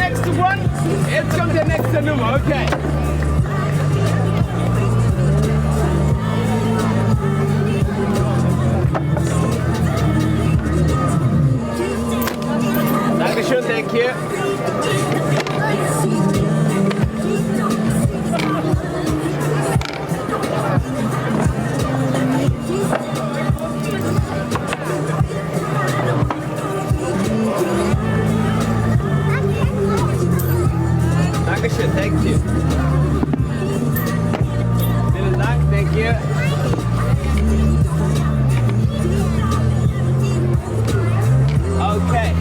next one. Jetzt kommt der nächste Nummer, okay. Dankeschön, thank you. Dankeschön, thank you. Vielen Dank, thank you. Okay.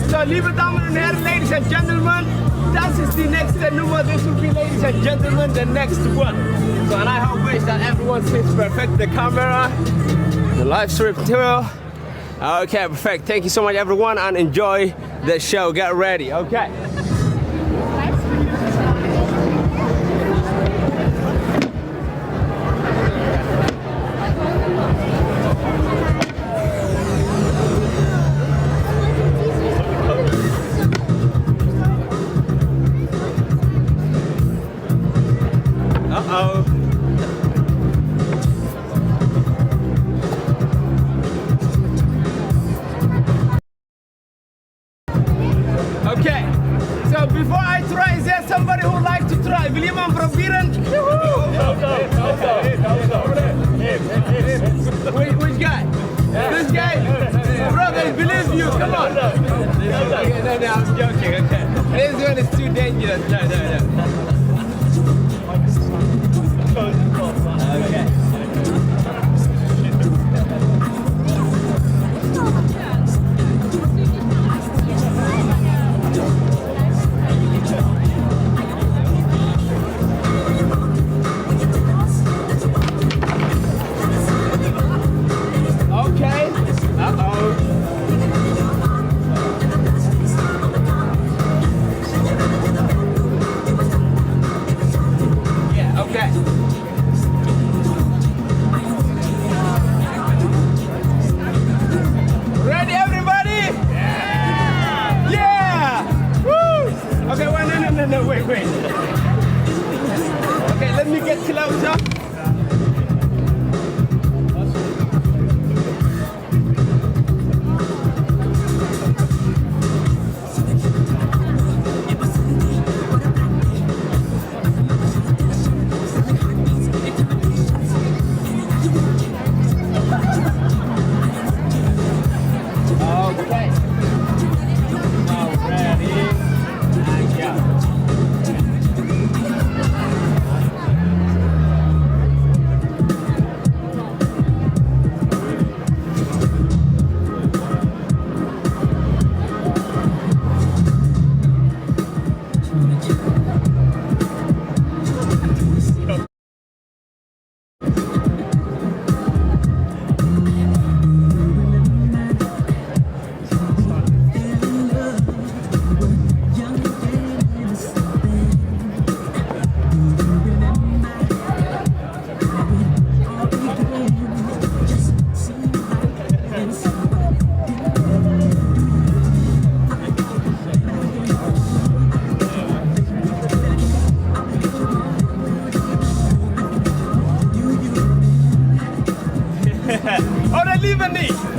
So, liebe Damen und Herren, ladies and gentlemen, das ist die nächste Nummer. This will be, ladies and gentlemen, the next one. So, and I hope wish that everyone sees perfect. The camera, the live stream too. Okay, perfect. Thank you so much, everyone, and enjoy the show. Get ready. Okay. Okay, so before I try, is there somebody who would like to try? Will jemand probieren? Which guy? This guy? Brother, I believe you, come on. Okay, no, I was joking, okay. This one is too dangerous. No. Okay. No, wait. Okay, let me get closer. Oder lieber nicht.